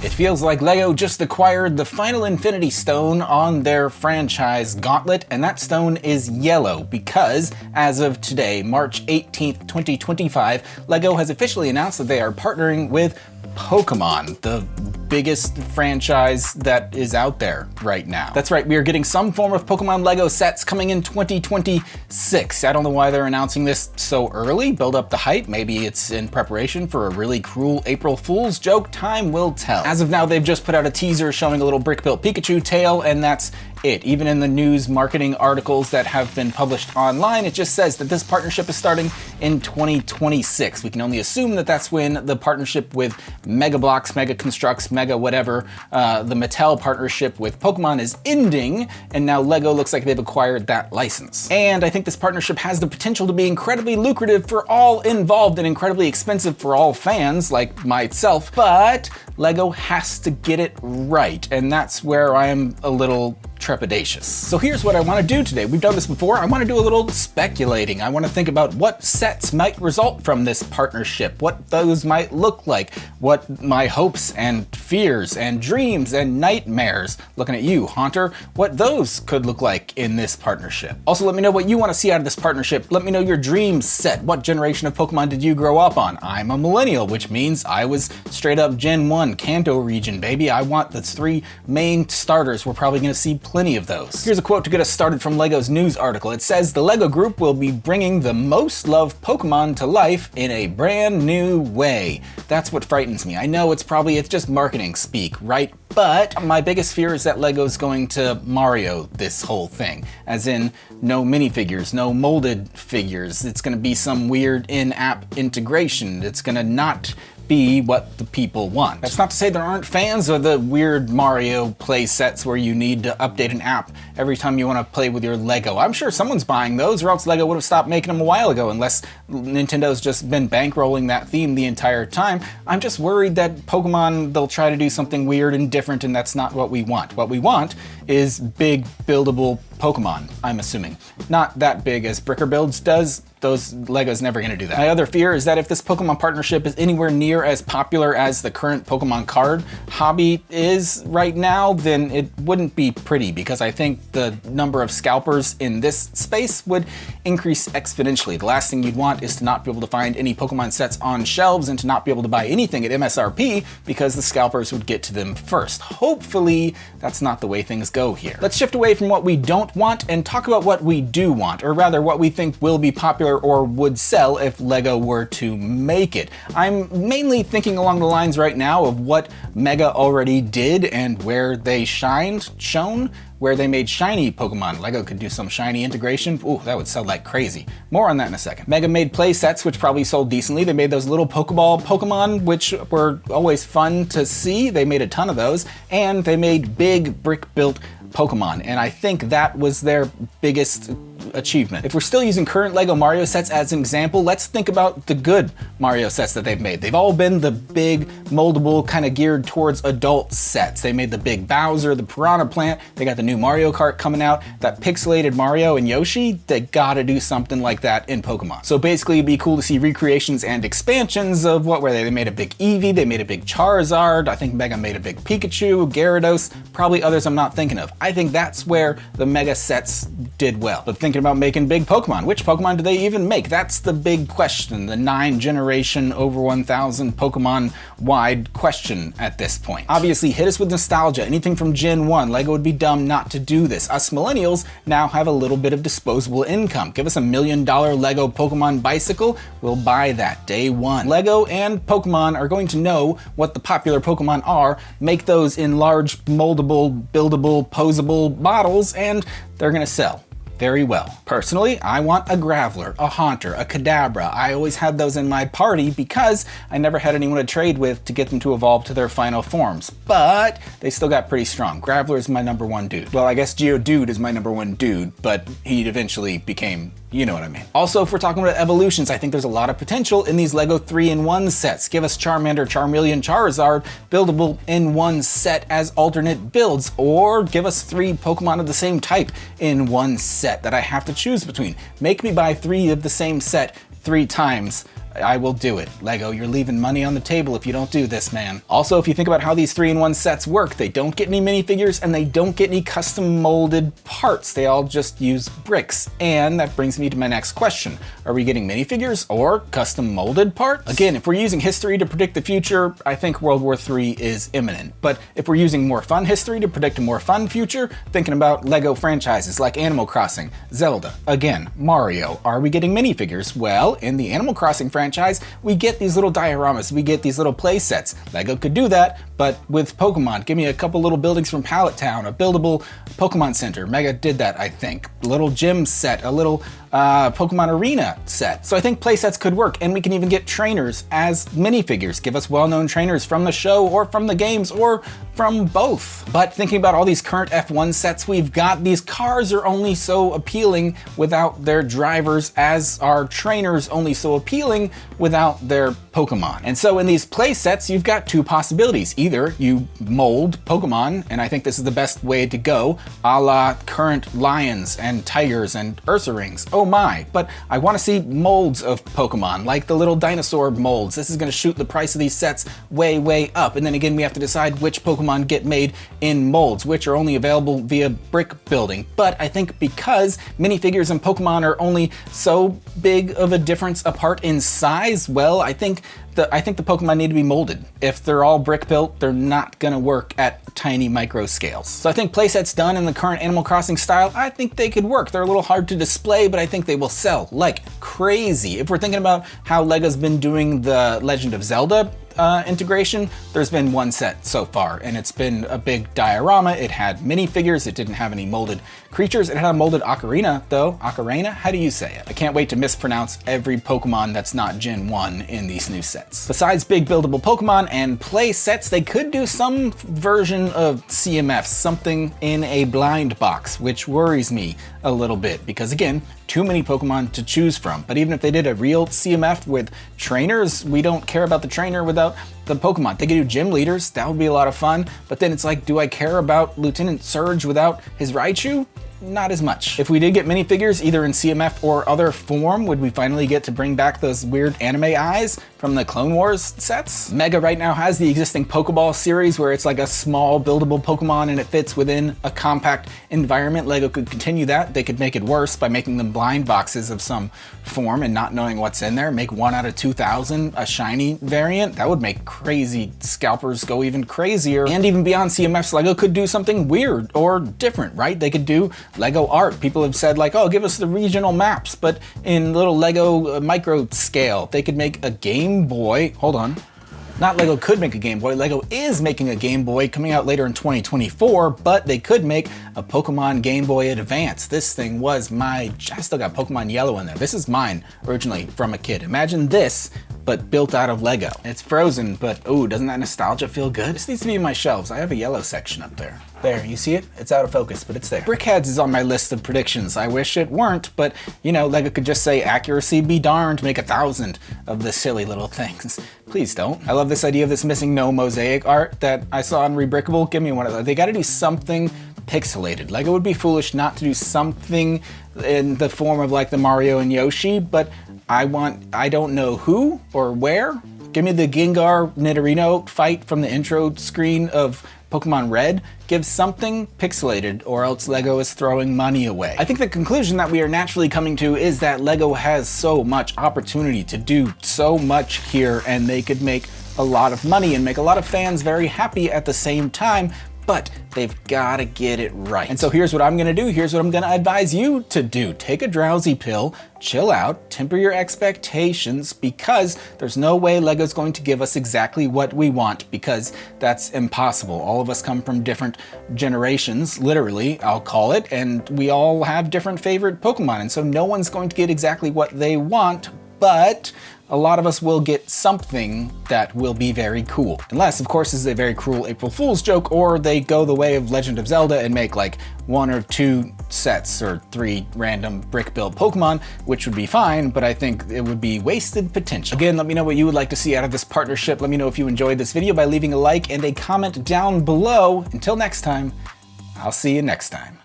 It feels like LEGO just acquired the final Infinity Stone on their franchise Gauntlet, and that stone is yellow because, as of today, March 18th, 2025, LEGO has officially announced that they are partnering with Pokémon, the biggest franchise that is out there right now. That's right, we are getting some form of Pokémon LEGO sets coming in 2026. I don't know why they're announcing this so early. Build up the hype. Maybe it's in preparation for a really cruel April Fool's joke. Time will tell. As of now, they've just put out a teaser showing a little brick-built Pikachu tail, and that's it. Even in the news marketing articles that have been published online, it just says that this partnership is starting in 2026. We can only assume that that's when the partnership with Mega Bloks, Mega Constructs, Mega whatever, the Mattel partnership with Pokemon is ending, and now LEGO looks like they've acquired that license. And I think this partnership has the potential to be incredibly lucrative for all involved and incredibly expensive for all fans like myself, but LEGO has to get it right, and that's where I am a little trepidatious. So here's what I want to do today. We've done this before. I want to do a little speculating. I want to think about what sets might result from this partnership, what those might look like, what my hopes and fears and dreams and nightmares, looking at you, Haunter, what those could look like in this partnership. Also, let me know what you want to see out of this partnership. Let me know your dream set. What generation of Pokemon did you grow up on? I'm a millennial, which means I was straight up Gen 1, Kanto region, baby. I want the 3 main starters. We're probably going to see plenty of those. Here's a quote to get us started from LEGO's news article. It says, "The LEGO Group will be bringing the most loved Pokemon to life in a brand new way." That's what frightens me. I know it's just marketing speak, right? But my biggest fear is that LEGO's going to Mario this whole thing. As in, no minifigures, no molded figures. It's gonna be some weird in-app integration. It's gonna not be what the people want. That's not to say there aren't fans of the weird Mario play sets where you need to update an app every time you want to play with your Lego. I'm sure someone's buying those, or else Lego would have stopped making them a while ago, unless Nintendo's just been bankrolling that theme the entire time. I'm just worried that Pokemon, they'll try to do something weird and different, and that's not what we want. What we want is big, buildable Pokemon, I'm assuming. Not that big as BrickHeadz does. Lego's never gonna do that. My other fear is that if this Pokemon partnership is anywhere near as popular as the current Pokemon card hobby is right now, then it wouldn't be pretty, because I think the number of scalpers in this space would increase exponentially. The last thing you'd want is to not be able to find any Pokemon sets on shelves and to not be able to buy anything at MSRP because the scalpers would get to them first. Hopefully, that's not the way things go here. Let's shift away from what we don't want and talk about what we do want, or rather what we think will be popular or would sell if LEGO were to make it. I'm mainly thinking along the lines right now of what Mega already did and where they shone, where they made shiny Pokemon. LEGO could do some shiny integration. Ooh, that would sell like crazy. More on that in a second. Mega made play sets, which probably sold decently. They made those little Pokeball Pokemon, which were always fun to see. They made a ton of those, and they made big brick-built Pokemon, and I think that was their biggest achievement. If we're still using current LEGO Mario sets as an example, let's think about the good Mario sets that they've made. They've all been the big, moldable, kind of geared towards adult sets. They made the big Bowser, the Piranha Plant, they got the new Mario Kart coming out, that pixelated Mario and Yoshi. They gotta do something like that in Pokemon. So basically it'd be cool to see recreations and expansions of what were they? They made a big Eevee, they made a big Charizard, I think Mega made a big Pikachu, Gyarados, probably others I'm not thinking of. I think that's where the Mega sets did well. But thinking about making big Pokemon, which Pokemon do they even make? That's the big question, the 9-generation, over 1,000 Pokemon wide question at this point. Obviously, hit us with nostalgia, anything from Gen 1. LEGO would be dumb not to do this. Us millennials now have a little bit of disposable income. Give us $1 million LEGO Pokemon bicycle, we'll buy that day one. LEGO and Pokemon are going to know what the popular Pokemon are, make those in large, moldable, buildable, posable models, and they're gonna sell very well. Personally, I want a Graveler, a Haunter, a Kadabra. I always had those in my party because I never had anyone to trade with to get them to evolve to their final forms, but they still got pretty strong. Graveler is my #1 dude. Well, I guess Geodude is my #1 dude, but he eventually became, you know what I mean. Also, if we're talking about evolutions, I think there's a lot of potential in these LEGO 3-in-1 sets. Give us Charmander, Charmeleon, Charizard, buildable in one set as alternate builds, or give us 3 Pokemon of the same type in one set that I have to choose between. Make me buy 3 of the same set 3 times I will do it. Lego, you're leaving money on the table if you don't do this, man. Also, if you think about how these 3-in-1 sets work, they don't get any minifigures and they don't get any custom molded parts. They all just use bricks. And that brings me to my next question. Are we getting minifigures or custom molded parts? Again, if we're using history to predict the future, I think World War III is imminent. But if we're using more fun history to predict a more fun future, thinking about Lego franchises like Animal Crossing, Zelda, again, Mario, are we getting minifigures? Well, in the Animal Crossing franchise, we get these little dioramas, we get these little play sets. Lego could do that, but with Pokemon, give me a couple little buildings from Pallet Town, a buildable Pokemon Center. Mega did that, I think. A little gym set, a little Pokemon Arena set. So I think playsets could work, and we can even get trainers as minifigures. Give us well-known trainers from the show or from the games or from both. But thinking about all these current F1 sets we've got, these cars are only so appealing without their drivers, as are trainers only so appealing without their Pokemon. And so in these play sets, you've got two possibilities. Either you mold Pokemon, and I think this is the best way to go, a la current lions and tigers and Ursa-rings. Oh my, but I want to see molds of Pokemon, like the little dinosaur molds. This is going to shoot the price of these sets way, way up. And then again, we have to decide which Pokemon get made in molds, which are only available via brick building. But I think because minifigures and Pokemon are only so big of a difference apart in size, well, I think the Pokemon need to be molded. If they're all brick built, they're not gonna work at tiny micro scales. So I think playsets done in the current Animal Crossing style, I think they could work. They're a little hard to display, but I think they will sell like crazy. If we're thinking about how Lego's been doing the Legend of Zelda integration, there's been one set so far, and it's been a big diorama. It had minifigures, it didn't have any molded creatures. It had a molded ocarina, though. Ocarina? How do you say it? I can't wait to mispronounce every Pokemon that's not Gen 1 in these new sets. Besides big buildable Pokemon and play sets, they could do some version of CMFs, something in a blind box, which worries me a little bit, because again, too many Pokemon to choose from. But even if they did a real CMF with trainers, we don't care about the trainer without the Pokemon. They could do gym leaders, that would be a lot of fun, but then it's like, do I care about Lieutenant Surge without his Raichu? Not as much. If we did get minifigures, either in CMF or other form, would we finally get to bring back those weird anime eyes from the Clone Wars sets? Mega right now has the existing Pokeball series where it's like a small buildable Pokemon and it fits within a compact environment. Lego could continue that. They could make it worse by making them blind boxes of some form and not knowing what's in there. Make 1 out of 2,000 a shiny variant. That would make crazy scalpers go even crazier. And even beyond CMFs, Lego could do something weird or different, right? They could do Lego art. People have said like, oh, give us the regional maps, but in little Lego micro scale. They could make a Game Boy. Hold on. Not Lego could make a Game Boy, Lego is making a Game Boy coming out later in 2024, but they could make a Pokemon Game Boy Advance. This thing was I still got Pokemon Yellow in there. This is mine originally from a kid. Imagine this, but built out of Lego. It's frozen, but ooh, doesn't that nostalgia feel good? This needs to be in my shelves. I have a yellow section up there. There, you see it? It's out of focus, but it's there. BrickHeadz is on my list of predictions. I wish it weren't, but you know, Lego could just say accuracy be darned, make 1,000 of the silly little things. Please don't. I love this idea of this missing no mosaic art that I saw on Rebrickable. Give me one of those. They gotta do something pixelated. Lego would be foolish not to do something in the form of like the Mario and Yoshi, but I don't know who or where. Give me the Gengar Nidorino fight from the intro screen of Pokemon Red. Give something pixelated, or else Lego is throwing money away. I think the conclusion that we are naturally coming to is that Lego has so much opportunity to do so much here, and they could make a lot of money and make a lot of fans very happy at the same time, but they've got to get it right. And so here's what I'm gonna do. Here's what I'm gonna advise you to do. Take a drowsy pill, chill out, temper your expectations, because there's no way Lego's going to give us exactly what we want, because that's impossible. All of us come from different generations, literally, I'll call it, and we all have different favorite Pokemon, and so no one's going to get exactly what they want, but a lot of us will get something that will be very cool. Unless, of course, this is a very cruel April Fool's joke, or they go the way of Legend of Zelda and make like 1 or 2 sets or 3 random brick-built Pokemon, which would be fine, but I think it would be wasted potential. Again, let me know what you would like to see out of this partnership. Let me know if you enjoyed this video by leaving a like and a comment down below. Until next time, I'll see you next time.